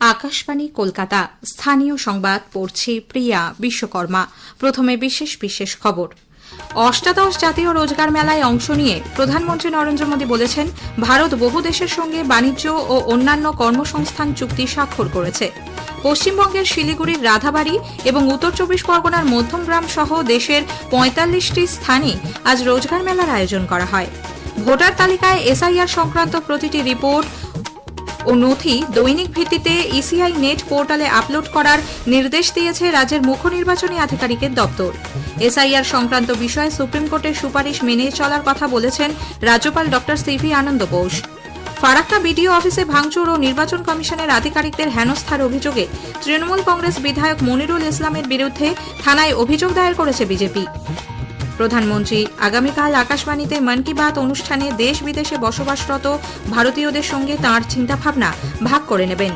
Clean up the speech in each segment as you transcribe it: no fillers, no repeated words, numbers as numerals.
আকাশবাণী কলকাতা স্থানীয় সংবাদ পড়ছে প্রিয়া বিশ্বকর্মা। প্রথমে বিশেষ বিশেষ খবর। অষ্টাদশ জাতীয় রোজগার মেলায় অংশ নিয়ে প্রধানমন্ত্রী নরেন্দ্র মোদী বলেছেন, ভারত বহু দেশের সঙ্গে বাণিজ্য ও অন্যান্য কর্মসংস্থান চুক্তি স্বাক্ষর করেছে। পশ্চিমবঙ্গের শিলিগুড়ির রাধাবাড়ি এবং উত্তর চব্বিশ পরগনার মধ্যমগ্রাম সহ দেশের ৪৫টি স্থানে আজ রোজগার মেলার আয়োজন করা হয়। ভোটার তালিকায় এসআইআর সংক্রান্ত প্রতিটি রিপোর্ট ও নথি দৈনিক ভিত্তিতে ইসিআই নেট পোর্টালে আপলোড করার নির্দেশ দিয়েছে রাজ্যের মুখ্য নির্বাচনী আধিকারিকের দপ্তর। এসআইআর সংক্রান্ত বিষয়ে সুপ্রিম কোর্টের সুপারিশ মেনে চলার কথা বলেছেন রাজ্যপাল ড সিভি আনন্দ বোস। ফারাক্কা বিডিও অফিসে ভাঙচুর ও নির্বাচন কমিশনের আধিকারিকদের হেনস্থার অভিযোগে তৃণমূল কংগ্রেস বিধায়ক মনিরুল ইসলামের বিরুদ্ধে থানায় অভিযোগ দায়ের করেছে বিজেপি। প্রধানমন্ত্রী আগামীকাল আকাশবাণীতে মন কি বাত অনুষ্ঠানে দেশ বিদেশে বসবাসরত ভারতীয়দের সঙ্গে তাঁর চিন্তাভাবনা ভাগ করে নেবেন।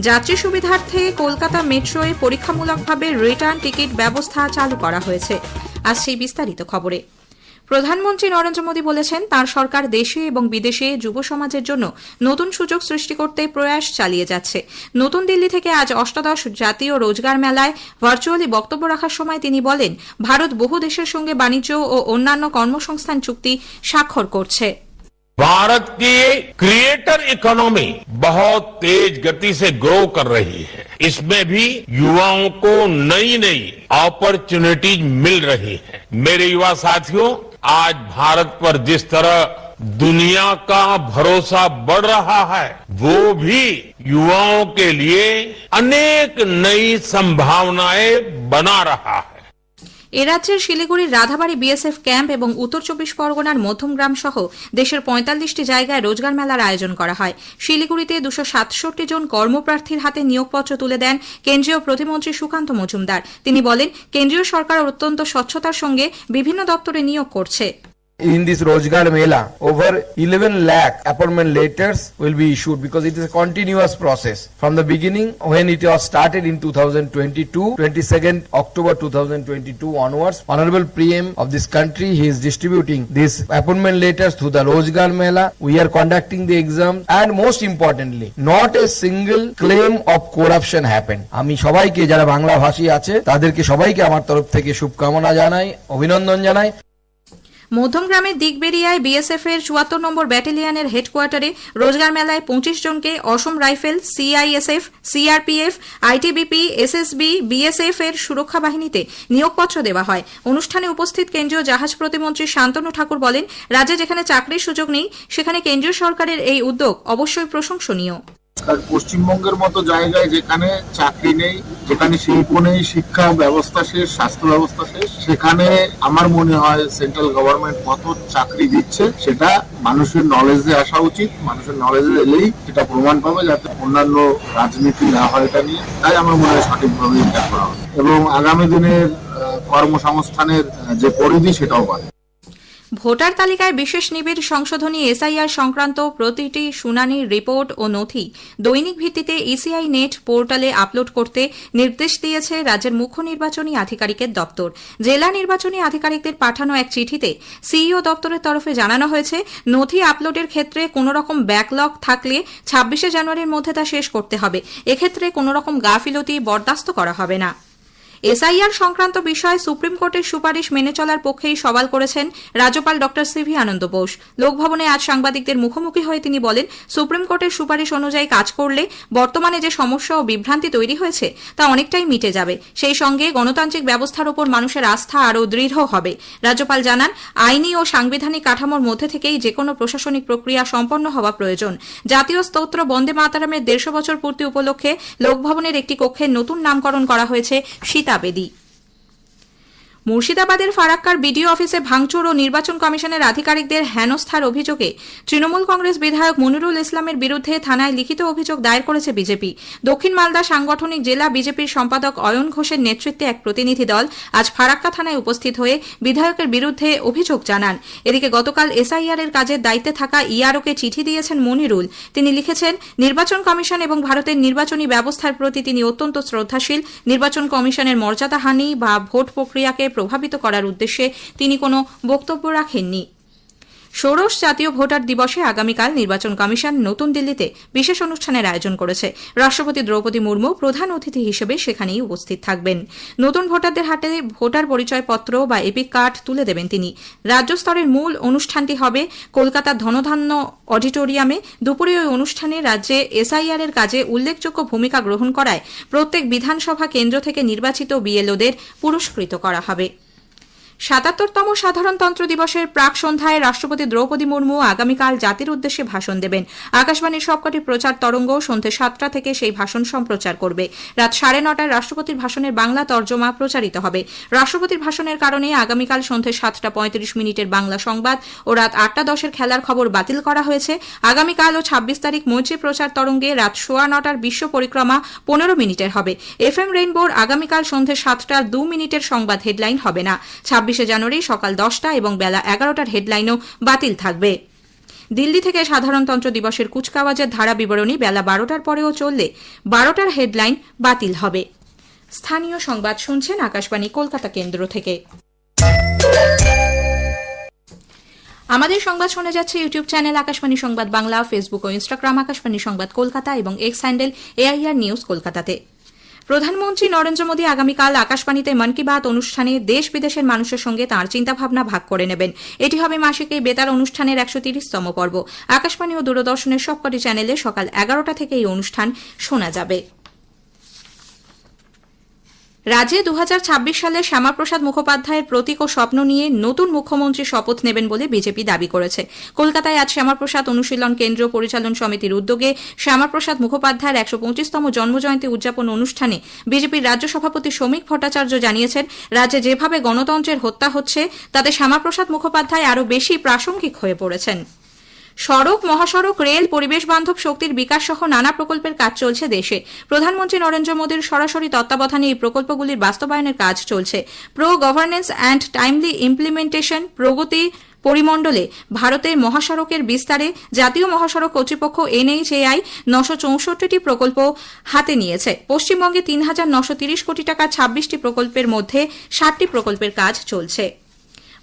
যাত্রী সুবিধার্থে কলকাতা মেট্রোয় পরীক্ষামূলকভাবে রিটার্ন টিকিট ব্যবস্থা চালু করা হয়েছে। আজ সেই বিস্তারিত খবরে। প্রধানমন্ত্রী নরেন্দ্র মোদী বলেছেন, তাঁর সরকার দেশে এবং বিদেশে যুব সমাজের জন্য নতুন সুযোগ সৃষ্টি করতে প্রয়াস চালিয়ে যাচ্ছে। নতুন দিল্লি থেকে আজ অষ্টাদশ জাতীয় রোজগার মেলায় ভার্চুয়ালি বক্তব্য রাখার সময় তিনি বলেন, ভারত বহু দেশের সঙ্গে বাণিজ্য ও অন্যান্য কর্মসংস্থান চুক্তি স্বাক্ষর করছে। भारत की क्रिएटर इकोनॉमी बहुत तेज गति से ग्रो कर रही है। इसमें भी युवाओं को नई नई अपॉर्चुनिटीज मिल रही है। मेरे युवा साथियों, आज भारत पर जिस तरह दुनिया का भरोसा बढ़ रहा है, वो भी युवाओं के लिए अनेक नई संभावनाएं बना रहा है। এ রাজ্যের শিলিগুড়ির রাধাবাড়ি বিএসএফ ক্যাম্প এবং উত্তর চব্বিশ পরগনার মধ্যমগ্রাম সহ দেশের ৪৫টি জায়গায় রোজগার মেলার আয়োজন করা হয়। শিলিগুড়িতে ২৬৭ জন কর্মপ্রার্থীর হাতে নিয়োগপত্র তুলে দেন কেন্দ্রীয় প্রতিমন্ত্রী সুকান্ত মজুমদার। তিনি বলেন, কেন্দ্রীয় সরকার অত্যন্ত স্বচ্ছতার সঙ্গে বিভিন্ন দপ্তরে নিয়োগ করছে। In this Rojgar Mela, over 11 lakh appointment letters will be issued because it is a continuous process. From the beginning, when it was started in 2022, 22nd October 2022 onwards, Honorable PM of this country, he is distributing these appointment letters through the Rojgar Mela. We are conducting the exam and most importantly, not a single claim of corruption happened. আমি সবাইকে যারা বাংলা ভাষী আছে তাদেরকে সবাইকে আমার তরফ থেকে শুভকামনা জানাই, অভিনন্দন জানাই। মধ্যমগ্রামের দিগবেরিয়ায় বিএসএফ এর ৭৪ নম্বর ব্যাটালিয়নের হেডকোয়ার্টারে রোজগার মেলায় ২৫ জনকে Assam rifles, CISF, CRPF, ITBP, SSB, BSF এর সুরক্ষা বাহিনীতে নিয়োগপত্র দেওয়া হয়। অনুষ্ঠানে উপস্থিত কেন্দ্রীয় জাহাজ প্রতিমন্ত্রী শান্তনু ঠাকুর বলেন, রাজ্যে যেখানে চাকরির সুযোগ নেই সেখানে কেন্দ্রীয় সরকারের এই উদ্যোগ অবশ্যই প্রশংসনীয়। পশ্চিমবঙ্গের মতো জায়গায় যেখানে চাকরি নেই, যেখানে শিল্প নেই, শিক্ষা ব্যবস্থা শেষ, স্বাস্থ্য ব্যবস্থা শেষ, সেখানে আমার মনে হয় সেন্ট্রাল গভর্নমেন্ট কত চাকরি দিচ্ছে সেটা মানুষের নলেজে আসা উচিত। মানুষের নলেজে এলেই সেটা প্রমাণ পাবে, যাতে অন্যান্য রাজনীতি না হয় এটা নিয়ে। তাই আমার মনে হয় সঠিকভাবে এটা করা হবে এবং আগামী দিনের কর্মসংস্থানের যে পরিধি সেটাও বাড়ে। ভোটার তালিকায় বিশেষ নিবিড় সংশোধনী এসআইআর সংক্রান্ত প্রতিটি শুনানির রিপোর্ট ও নথি দৈনিক ভিত্তিতে ইসিআই নেট পোর্টালে আপলোড করতে নির্দেশ দিয়েছে রাজ্যের মুখ্য নির্বাচনী আধিকারিকের দপ্তর। জেলা নির্বাচনী আধিকারিকদের পাঠানো এক চিঠিতে সিইও দপ্তরের তরফে জানানো হয়েছে, নথি আপলোডের ক্ষেত্রে কোনো রকম ব্যাকলগ থাকলে ২৬শে জানুয়ারির মধ্যে তা শেষ করতে হবে। এক্ষেত্রে কোনো রকম গাফিলতি বরদাস্ত করা হবে না। এসআইআর সংক্রান্ত বিষয়ে সুপ্রিম কোর্টের সুপারিশ মেনে চলার পক্ষেই সওয়াল করেছেন রাজ্যপাল ড সিভি আনন্দ বোস। লোকভবনে আজ সাংবাদিকদের মুখোমুখি হয়ে তিনি বলেন, সুপ্রিম কোর্টের সুপারিশ অনুযায়ী কাজ করলে বর্তমানে যে সমস্যা ও বিভ্রান্তি তৈরি হয়েছে তা অনেকটাই মিটে যাবে। সেই সঙ্গে গণতান্ত্রিক ব্যবস্থার উপর মানুষের আস্থা আরও দৃঢ় হবে। রাজ্যপাল জানান, আইনি ও সাংবিধানিক কাঠামোর মধ্যে থেকেই যেকোনো প্রশাসনিক প্রক্রিয়া সম্পন্ন হওয়া প্রয়োজন। জাতীয় স্তোত্র বন্দে মাতারামের ১৫০ বছর পূর্তি উপলক্ষে লোকভবনের একটি কক্ষের নতুন নামকরণ করা হয়েছে সীতাবেদী। মুর্শিদাবাদের ফারাক্কার বিডিও অফিসে ভাঙচুর ও নির্বাচন কমিশনের আধিকারিকদের হেনস্থার অভিযোগে তৃণমূল কংগ্রেস বিধায়ক মনিরুল ইসলামের বিরুদ্ধে থানায় লিখিত অভিযোগ দায়ের করেছে বিজেপি। দক্ষিণ মালদা সাংগঠনিক জেলা বিজেপির সম্পাদক অয়ন ঘোষের নেতৃত্বে এক প্রতিনিধি দল আজ ফারাক্কা থানায় উপস্থিত হয়ে বিধায়কের বিরুদ্ধে অভিযোগ জানান। এদিকে গতকাল এসআইআর এর কাজের দায়িত্বে থাকা ইআরওকে চিঠি দিয়েছেন মনিরুল। তিনি লিখেছেন, নির্বাচন কমিশন এবং ভারতের নির্বাচনী ব্যবস্থার প্রতি তিনি অত্যন্ত শ্রদ্ধাশীল। নির্বাচন কমিশনের মর্যাদাহানি বা ভোট প্রক্রিয়াকে প্রভাবিত করার উদ্দেশ্যে তিনি কোনো বক্তব্য রাখেননি। ষোড়শ জাতীয় ভোটার দিবসে আগামীকাল নির্বাচন কমিশন নতুন দিল্লিতে বিশেষ অনুষ্ঠানের আয়োজন করেছে। রাষ্ট্রপতি দ্রৌপদী মুর্মু প্রধান অতিথি হিসেবে সেখানেই উপস্থিত থাকবেন। নতুন ভোটারদের হাতে ভোটার পরিচয়পত্র বা এপিক কার্ড তুলে দেবেন তিনি। রাজ্য স্তরের মূল অনুষ্ঠানটি হবে কলকাতার ধনধান্য অডিটোরিয়ামে। দুপুরে ওই অনুষ্ঠানে রাজ্যে এসআইআর এর কাজে উল্লেখযোগ্য ভূমিকা গ্রহণ করায় প্রত্যেক বিধানসভা কেন্দ্র থেকে নির্বাচিত বিএলওদের পুরস্কৃত করা হবে। ৭৭তম সাধারণতন্ত্র দিবসের প্রাক সন্ধ্যায় রাষ্ট্রপতি দ্রৌপদী মুর্মু আগামীকাল জাতির উদ্দেশ্যে ভাষণ দেবেন। আকাশবাণীর সবকটি প্রচার তরঙ্গ সন্ধ্যে ৭টা থেকে সেই ভাষণ সম্প্রচার করবে। রাত ৯:৩০টায় রাষ্ট্রপতির ভাষণের বাংলা তর্জমা প্রচারিত হবে। রাষ্ট্রপতির ভাষণের কারণে আগামীকাল সন্ধ্যে ৭:৩৫ বাংলা সংবাদ ও রাত ৮:১০ খেলার খবর বাতিল করা হয়েছে। আগামীকাল ও ২৬ তারিখ মৈত্রী প্রচার তরঙ্গে রাত ৯:১৫টার বিশ্ব পরিক্রমা ১৫ মিনিটের হবে। এফএম রেইনবোর আগামীকাল সন্ধ্যে ৭:০২ সংবাদ হেডলাইন হবে না। ২৬ জানুয়ারি সকাল 10টা এবং বেলা 11টার হেডলাইনও বাতিল থাকবে। দিল্লি থেকে সাধারণতন্ত্র দিবসের কুচকাওয়াজের ধারা বিবরণী বেলা 12টার পরেও চললে 12টার হেডলাইন বাতিল হবে। স্থানীয় সংবাদ শুনছেন আকাশবাণী কলকাতা কেন্দ্র থেকে। আমাদের সংবাদ শোনা যাচ্ছে ইউটিউব চ্যানেল আকাশবাণী সংবাদ বাংলা, ফেসবুক ও ইনস্টাগ্রাম আকাশবাণী সংবাদ কলকাতা এবং এক্স হ্যান্ডেল AIR নিউজ কলকাতাতে। প্রধানমন্ত্রী নরেন্দ্র মোদী আগামীকাল আকাশবাণীতে মন কি বাত অনুষ্ঠানে দেশ বিদেশের মানুষের সঙ্গে তাঁর চিন্তাভাবনা ভাগ করে নেবেন। এটি হবে মাসিক এই বেতার অনুষ্ঠানের ১৩০তম পর্ব। আকাশবাণী ও দূরদর্শনের সবকটি চ্যানেলে সকাল 11টা থেকে এই অনুষ্ঠান শোনা যাবে। রাজ্যে ২০২৬ সালে শ্যামাপ্রসাদ মুখোপাধ্যায়ের প্রতীক ও স্বপ্ন নিয়ে নতুন মুখ্যমন্ত্রী শপথ নেবেন বলে বিজেপি দাবি করেছে। কলকাতায় আজ শ্যামাপ্রসাদ অনুশীলন কেন্দ্র পরিচালন সমিতির উদ্যোগে শ্যামাপ্রসাদ মুখোপাধ্যায়ের ১২৫তম জন্মজয়ন্তী উদযাপন অনুষ্ঠানে বিজেপির রাজ্য সভাপতি শ্রমিক ভট্টাচার্য জানিয়েছেন, রাজ্যে যেভাবে গণতন্ত্রের হত্যা হচ্ছে তাতে শ্যামাপ্রসাদ মুখোপাধ্যায় আরও বেশি প্রাসঙ্গিক হয়ে পড়েছেন। সড়ক, মহাসড়ক, রেল, পরিবেশ বান্ধব শক্তির বিকাশ সহ নানা প্রকল্পের কাজ চলছে দেশে। প্রধানমন্ত্রী নরেন্দ্র মোদীর সরাসরি তত্ত্বাবধানে এই প্রকল্পগুলির বাস্তবায়নের কাজ চলছে। Pro governance and timely implementation প্রগতি পরিমণ্ডলে ভারতের মহাসড়কের বিস্তারে জাতীয় মহাসড়ক কর্তৃপক্ষ NHAI ৯৬৪টি প্রকল্প হাতে নিয়েছে। পশ্চিমবঙ্গে ৩,৯৩০ কোটি টাকার ২৬টি প্রকল্পের মধ্যে ৬০টি প্রকল্পের কাজ চলছে।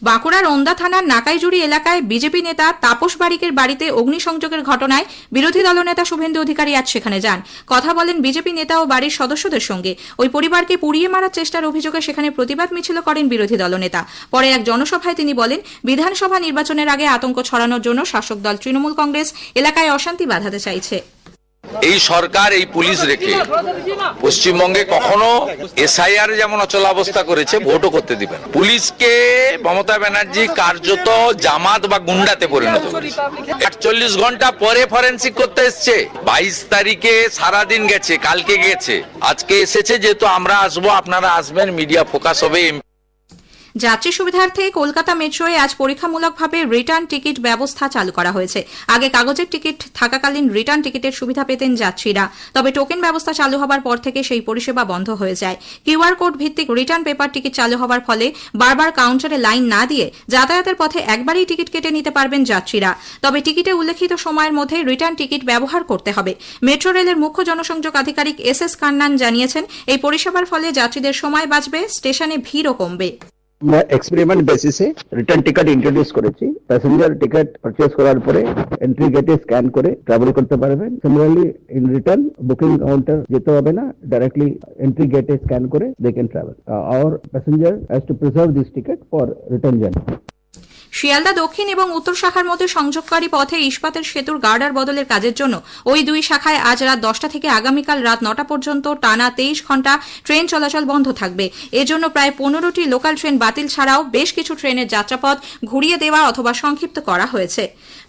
বাঁকুড়ার ওন্দা থানার নাকাইজুড়ি এলাকায় বিজেপি নেতা তাপস বারিকের বাড়িতে অগ্নিসংযোগের ঘটনায় বিরোধী দলনেতা শুভেন্দু অধিকারী আজ সেখানে যান। কথা বলেন বিজেপি নেতা ও বাড়ির সদস্যদের সঙ্গে। ওই পরিবারকে পুড়িয়ে মারার চেষ্টার অভিযোগে সেখানে প্রতিবাদ মিছিল করেন বিরোধী দলনেতা। পরে এক জনসভায় তিনি বলেন, বিধানসভা নির্বাচনের আগে আতঙ্ক ছড়ানোর জন্য শাসক দল তৃণমূল কংগ্রেস এলাকায় অশান্তি বাঁধাতে চাইছে। এই সরকার এই পুলিশ রেখে পশ্চিমবঙ্গে কখনো এসআইআর যেমন অচলাবস্থা করেছে, ভোটও করতে দিবেন। পুলিশকে মমতা ব্যানার্জি কার্যত জামাত বা গুন্ডাতে পরিণত করেছে। ৪৮ ঘন্টা পরে ফরেনসিক করতে এসছে। ২২ তারিখে সারাদিন গেছে, কালকে গেছে, আজকে এসেছে। যেহেতু আমরা আসবো, আপনারা আসবেন, মিডিয়া ফোকাস হবে। যাত্রী সুবিধার্থে কলকাতা মেট্রোয় আজ পরীক্ষামূলকভাবে রিটার্ন টিকিট ব্যবস্থা চালু করা হয়েছে। আগে কাগজের টিকিট থাকাকালীন রিটার্ন টিকিটের সুবিধা পেতেন যাত্রীরা, তবে টোকেন ব্যবস্থা চালু হবার পর থেকে সেই পরিষেবা বন্ধ হয়ে যায়। কিউআর কোড ভিত্তিক রিটার্ন পেপার টিকিট চালু হওয়ার ফলে বারবার কাউন্টারে লাইন না দিয়ে যাতায়াতের পথে একবারই টিকিট কেটে নিতে পারবেন যাত্রীরা। তবে টিকিটে উল্লেখিত সময়ের মধ্যে রিটার্ন টিকিট ব্যবহার করতে হবে। মেট্রো রেলের মুখ্য জনসংযোগ আধিকারিক SS কান্নান জানিয়েছেন, এই পরিষেবার ফলে যাত্রীদের সময় বাঁচবে, স্টেশনে ভিড়ও কমবে। আমরা এক্সপেরিমেন্ট বেসিসে রিটার্ন টিকিট ইন্ট্রোডিউস করেছি। প্যাসেঞ্জার টিকিট পারচেজ করার পরে এন্ট্রি গেটে স্ক্যান করে ট্রাভেল করতে পারবেন। Similarly in return booking counter যেতে হবে না, ডাইরেক্টলি এন্ট্রি গেটে স্ক্যান করে they can travel. Our passenger has to preserve this ticket for return journey. Sealdah দক্ষিণ এবং উত্তর শাখার মধ্যে সংযোগকারী পথে ইস্পাতের সেতুর গার্ডার বদলের কাজের জন্য ওই দুই শাখায় আজ রাত 10টা থেকে আগামীকাল রাত 9টা পর্যন্ত টানা 23 ঘন্টা ট্রেন চলাচল বন্ধ থাকবে। এজন্য প্রায় 15টি লোকাল ট্রেন বাতিল ছাড়াও বেশ কিছু ট্রেনের যাত্রাপথ ঘুরিয়ে দেওয়া অথবা সংক্ষিপ্ত করা হয়েছে।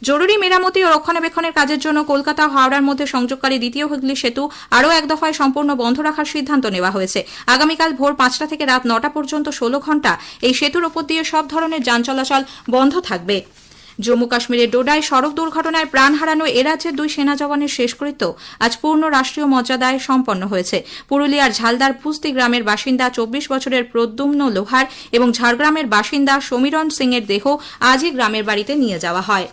জরুরি মেরামতি ও রক্ষণাবেক্ষণের কাজের জন্য কলকাতা ও হাওড়ার মধ্যে সংযোগকারী দ্বিতীয় হুগলি সেতু আরও এক দফায় সম্পূর্ণ বন্ধ রাখার সিদ্ধান্ত নেওয়া হয়েছে। আগামীকাল ভোর 5টা থেকে রাত 9টা পর্যন্ত 16 ঘন্টা এই সেতুর ওপর দিয়ে সব ধরনের যান চলাচল বন্ধ থাকবে। জম্মু কাশ্মীরের ডোডায় সড়ক দুর্ঘটনায় প্রাণ হারানো এ রাজ্যের দুই সেনা জওয়ানের শেষকৃত্য আজ পূর্ণ রাষ্ট্রীয় মর্যাদায় সম্পন্ন হয়েছে। পুরুলিয়ার ঝালদার পুস্তি গ্রামের বাসিন্দা 24 বছরের প্রদ্যুম্ন লোহার এবং ঝাড়গ্রামের বাসিন্দা সমীরণ সিং এর দেহ আজই গ্রামের বাড়িতে নিয়ে যাওয়া হয়।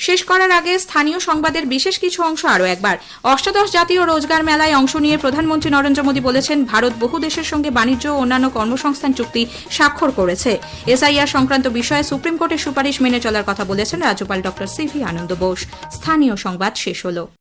শেষ করার আগে স্থানীয় সংবাদের বিশেষ কিছু অংশ আরও একবার। অষ্টাদশ জাতীয় রোজগার মেলায় অংশ নিয়ে প্রধানমন্ত্রী নরেন্দ্র মোদী বলেছেন, ভারত বহু দেশের সঙ্গে বাণিজ্য ও অন্যান্য কর্মসংস্থান চুক্তি স্বাক্ষর করেছে। এসআইআর সংক্রান্ত বিষয়ে সুপ্রিম কোর্টের সুপারিশ মেনে চলার কথা বলেছেন রাজ্যপাল ডক্টর সিভি আনন্দ বোস। স্থানীয় সংবাদ শেষ হল।